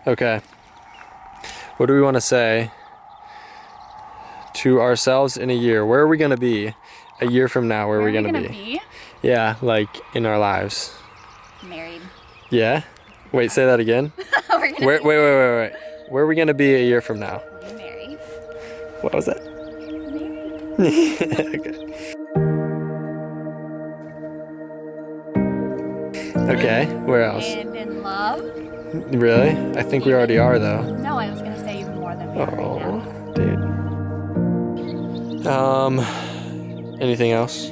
Okay. What do we want to say to ourselves in a year? Where are we going to be a year from now? Where are we going to be? Yeah, like in our lives. Married. Yeah? Wait, say that again. Wait. Where are we going to be a year from now? We'll be married. What was that? Okay, where else? And in love. Really? I think we already are, though. No, I was going to say even more than we are right Oh, now. dude. Anything else? I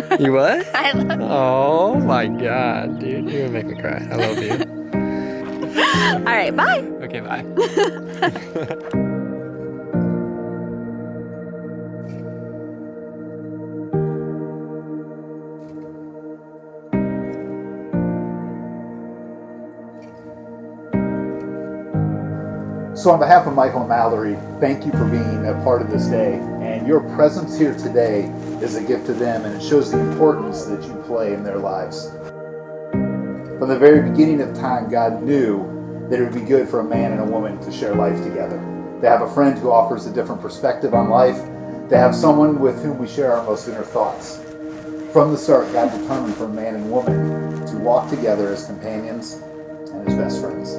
love you. You what? I love you. Oh my God, dude. You're gonna make me cry. I love you. All right, bye. Okay, bye. So on behalf of Michael and Mallory, thank you for being a part of this day. And your presence here today is a gift to them, and it shows the importance that you play in their lives. From the very beginning of time, God knew that it would be good for a man and a woman to share life together. To have a friend who offers a different perspective on life. To have someone with whom we share our most inner thoughts. From the start, God determined for a man and woman to walk together as companions and as best friends.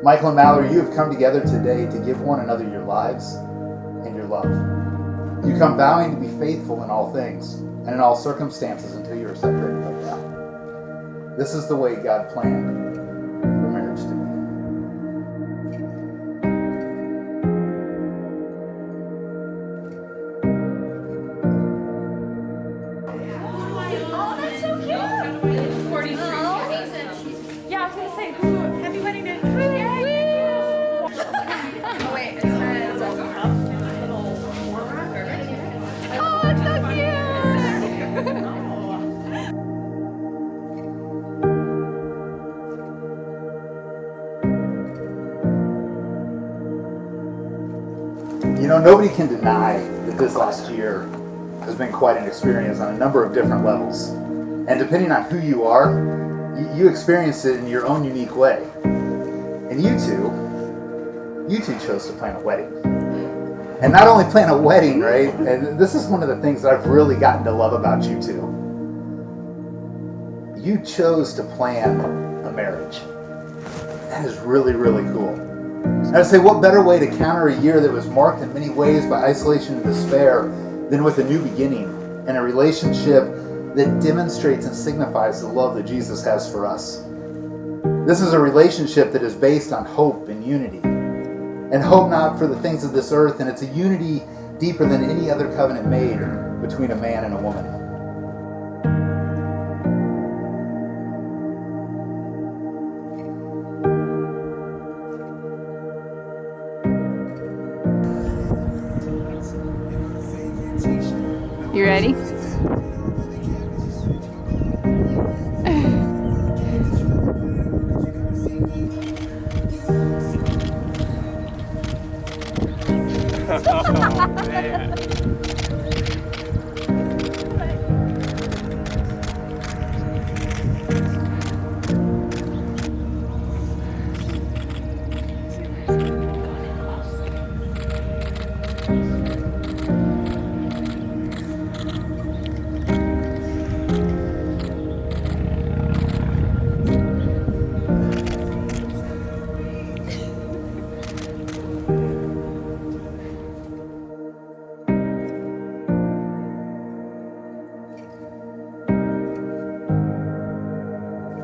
Michael and Mallory, you have come together today to give one another your lives and your love. You come vowing to be faithful in all things and in all circumstances until you are separated by God. This is the way God planned for marriage to be. Oh, that's so cute. 43. Yeah, I was going to say, happy wedding day. You know, nobody can deny that this last year has been quite an experience on a number of different levels. And depending on who you are, you experience it in your own unique way. And you two chose to plan a wedding. And not only plan a wedding, right? And this is one of the things that I've really gotten to love about you two. You chose to plan a marriage. That is really, really cool. And I'd say, what better way to counter a year that was marked in many ways by isolation and despair than with a new beginning and a relationship that demonstrates and signifies the love that Jesus has for us. This is a relationship that is based on hope and unity. And hope not for the things of this earth, and it's a unity deeper than any other covenant made between a man and a woman. You ready? Oh, man.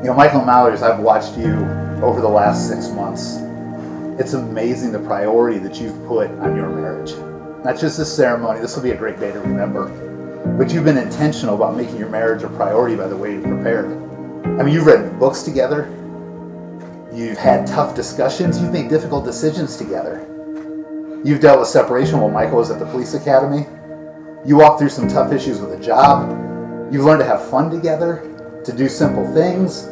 You know, Michael and Mallory, as I've watched you over the last 6 months, it's amazing the priority that you've put on your marriage. Not just this ceremony, this will be a great day to remember, but you've been intentional about making your marriage a priority by the way you prepared. I mean, you've read books together, you've had tough discussions, you've made difficult decisions together. You've dealt with separation while Michael was at the police academy. You walked through some tough issues with a job. You've learned to have fun together, to do simple things.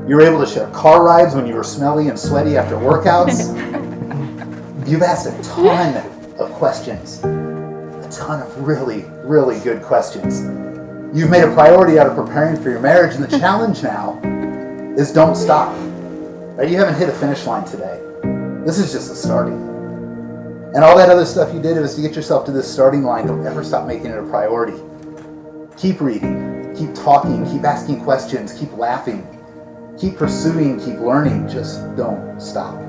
You were able to share car rides when you were smelly and sweaty after workouts. You've asked a ton of questions. A ton of really, really good questions. You've made a priority out of preparing for your marriage, and the challenge now is don't stop. Right? You haven't hit a finish line today. This is just the starting. And all that other stuff you did was to get yourself to this starting line. Don't ever stop making it a priority. Keep reading, keep talking, keep asking questions, keep laughing, keep pursuing, keep learning. Just don't stop.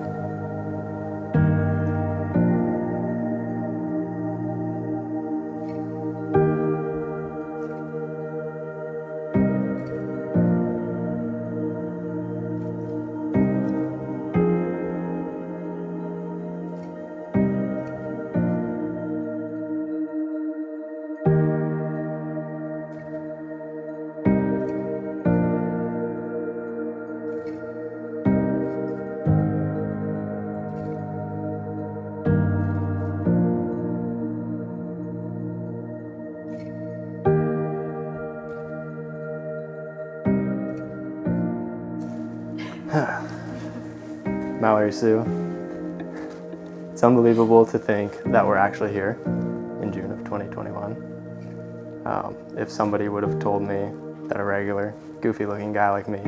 Mallory Sue, it's unbelievable to think that we're actually here in June of 2021. If somebody would have told me that a regular, goofy-looking guy like me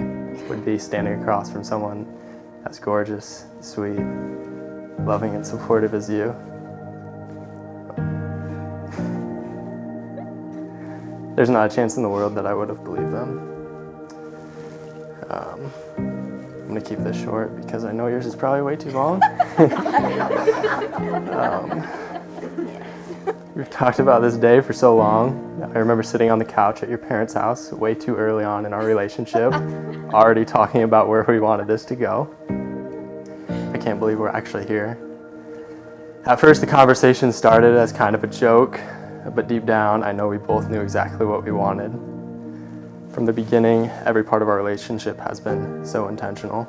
would be standing across from someone as gorgeous, sweet, loving, and supportive as you, there's not a chance in the world that I would have believed them. I'm going to keep this short because I know yours is probably way too long. We've talked about this day for so long. I remember sitting on the couch at your parents' house way too early on in our relationship, already talking about where we wanted this to go. I can't believe we're actually here. At first, the conversation started as kind of a joke, but deep down, I know we both knew exactly what we wanted. From the beginning, every part of our relationship has been so intentional.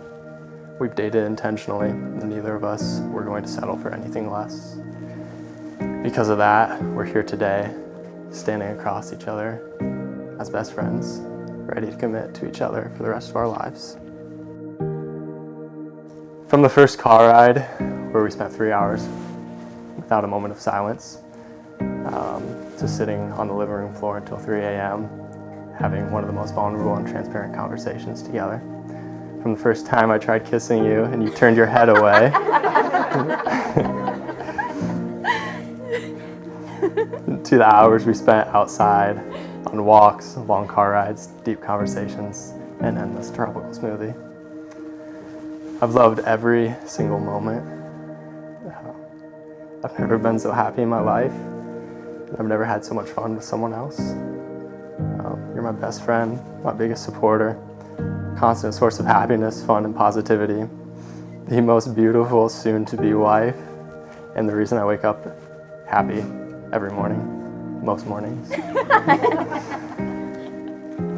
We've dated intentionally, and neither of us were going to settle for anything less. Because of that, we're here today, standing across each other as best friends, ready to commit to each other for the rest of our lives. From the first car ride, where we spent 3 hours without a moment of silence, to sitting on the living room floor until 3 a.m., having one of the most vulnerable and transparent conversations together. From the first time I tried kissing you and you turned your head away, to the hours we spent outside, on walks, long car rides, deep conversations, and endless tropical smoothie. I've loved every single moment. I've never been so happy in my life. I've never had so much fun with someone else. You're my best friend, my biggest supporter, constant source of happiness, fun, and positivity, the most beautiful soon-to-be wife, and the reason I wake up happy every morning, most mornings. I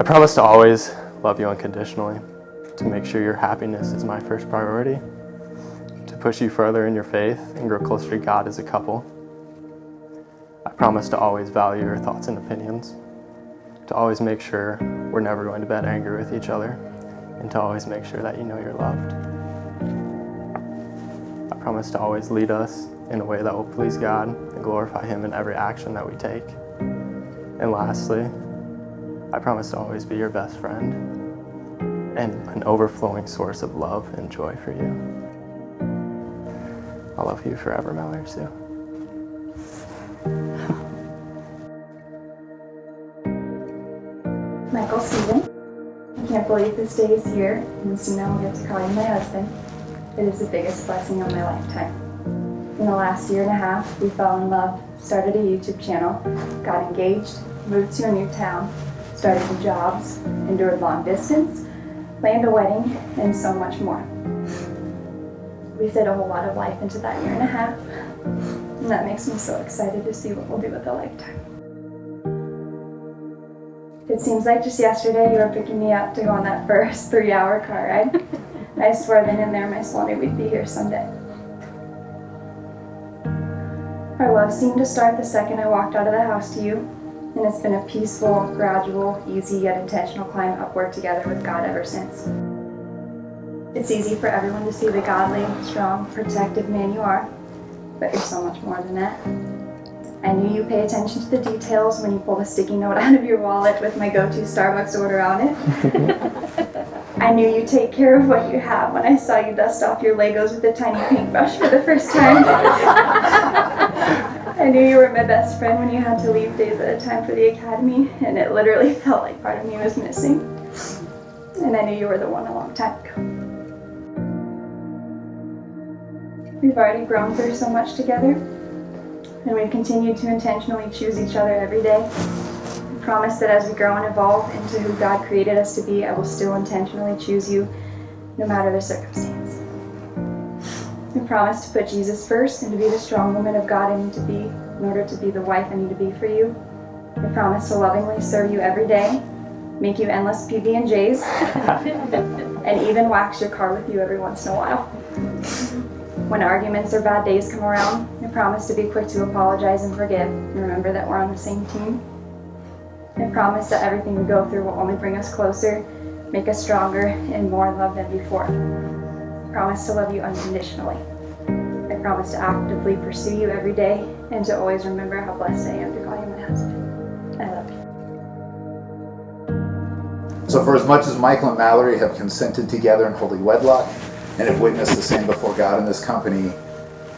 promise to always love you unconditionally, to make sure your happiness is my first priority, to push you further in your faith and grow closer to God as a couple. I promise to always value your thoughts and opinions, to always make sure we're never going to bed angry with each other, and to always make sure that you know you're loved. I promise to always lead us in a way that will please God and glorify Him in every action that we take. And lastly, I promise to always be your best friend and an overflowing source of love and joy for you. I love you forever, Mallory Sue. Michael Stephen, I can't believe this day is here, and soon I will get to call you my husband. It is the biggest blessing of my lifetime. In the last year and a half, we fell in love, started a YouTube channel, got engaged, moved to a new town, started new jobs, endured long distance, planned a wedding, and so much more. We fit a whole lot of life into that year and a half, and that makes me so excited to see what we'll do with a lifetime. It seems like just yesterday you were picking me up to go on that first 3-hour car ride. I swear then and there my soul knew we'd be here someday. Our love seemed to start the second I walked out of the house to you, and it's been a peaceful, gradual, easy yet intentional climb upward together with God ever since. It's easy for everyone to see the godly, strong, protective man you are, but you're so much more than that. I knew you pay attention to the details when you pull a sticky note out of your wallet with my go-to Starbucks order on it. I knew you take care of what you have when I saw you dust off your Legos with a tiny paintbrush for the first time. I knew you were my best friend when you had to leave days at a time for the academy, and it literally felt like part of me was missing. And I knew you were the one a long time ago. We've already grown through so much together, and we've continued to intentionally choose each other every day. I promise that as we grow and evolve into who God created us to be, I will still intentionally choose you, no matter the circumstance. I promise to put Jesus first and to be the strong woman of God I need to be in order to be the wife I need to be for you. I promise to lovingly serve you every day, make you endless PB&Js, and even wax your car with you every once in a while. When arguments or bad days come around, I promise to be quick to apologize and forgive, and remember that we're on the same team. I promise that everything we go through will only bring us closer, make us stronger, and more in love than before. I promise to love you unconditionally. I promise to actively pursue you every day, and to always remember how blessed I am to call you my husband. I love you. So for as much as Michael and Mallory have consented together in holy wedlock, and have witnessed the same before God in this company,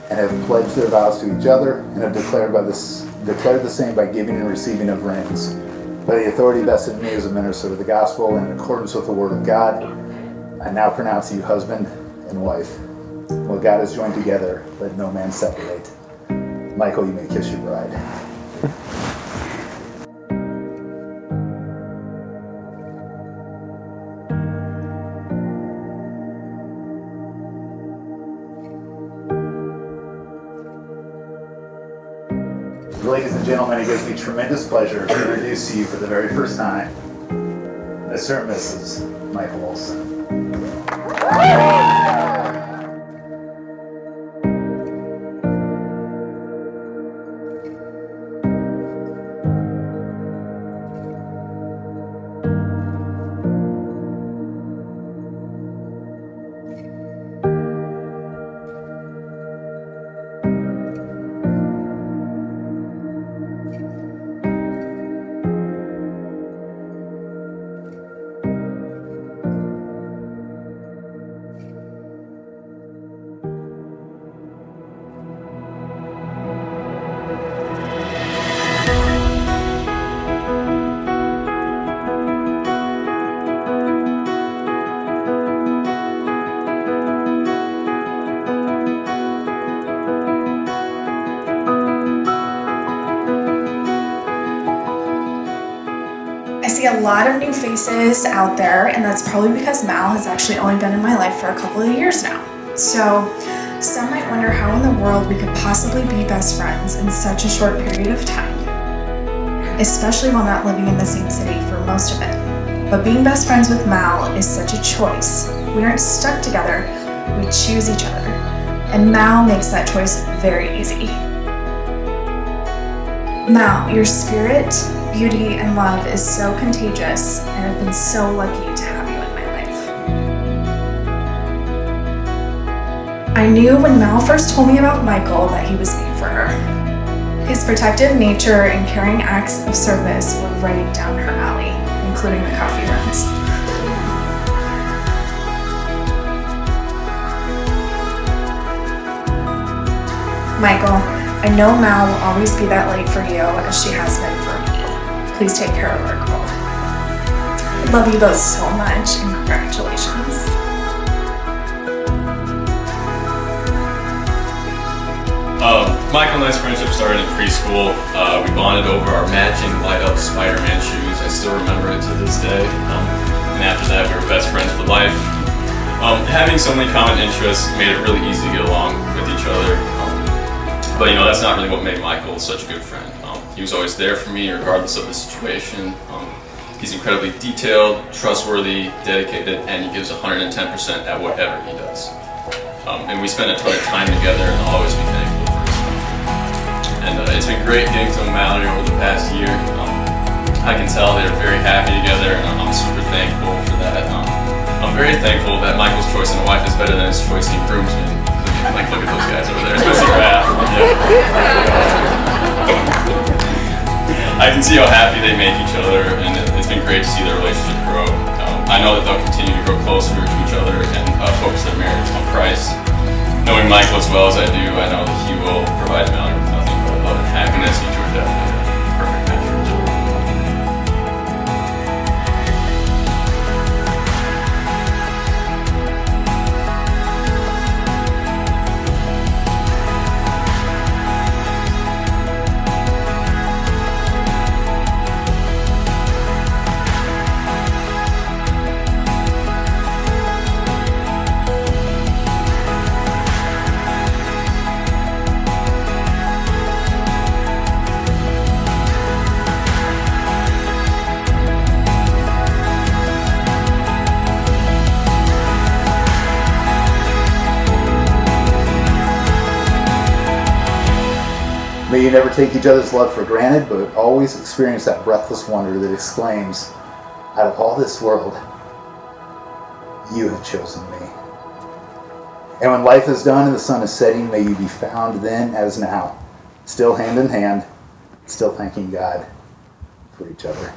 and have pledged their vows to each other, and have declared the same by giving and receiving of rings, by the authority vested in me as a minister of the gospel, and in accordance with the word of God, I now pronounce you husband and wife. What God has joined together, let no man separate. Michael, you may kiss your bride. Ladies and gentlemen, it gives me tremendous pleasure to introduce to you for the very first time, Mr. and Mrs. Michael Olson. I see a lot of new faces out there, and that's probably because Mal has actually only been in my life for a couple of years now. So some might wonder how in the world we could possibly be best friends in such a short period of time, especially while not living in the same city for most of it. But being best friends with Mal is such a choice. We aren't stuck together, we choose each other. And Mal makes that choice very easy. Mal, your spirit, beauty, and love is so contagious, and I've been so lucky to have you in my life. I knew when Mal first told me about Michael that he was made for her. His protective nature and caring acts of service were right down her alley, including the coffee runs. Michael, I know Mal will always be that light for you as she has been for me. Please take care of our girl. I love you both so much, and congratulations. Michael and I's friendship started in preschool. We bonded over our matching light-up Spider-Man shoes. I still remember it to this day. And after that, we were best friends for life. Having so many common interests made it really easy to get along with each other. But that's not really what made Michael such a good friend. He was always there for me regardless of the situation. He's incredibly detailed, trustworthy, dedicated, and he gives 110% at whatever he does. And we spend a ton of time together, and I'll always be thankful for his friendship. And it's been great getting to know Mallory over the past year. I can tell they're very happy together, and I'm super thankful for that. I'm very thankful that Michael's choice in a wife is better than his choice in groomsmen. Like, look at those guys over there, especially Raph. Yeah. I can see how happy they make each other, and it's been great to see their relationship grow. I know that they'll continue to grow closer to each other and focus their marriage on Christ. Knowing Michael as well as I do, I know that he will provide Mallory with nothing but love and happiness. You two are definitely a perfect match for each other. May you never take each other's love for granted, but always experience that breathless wonder that exclaims, out of all this world, you have chosen me. And when life is done and the sun is setting, may you be found then as now, still hand in hand, still thanking God for each other.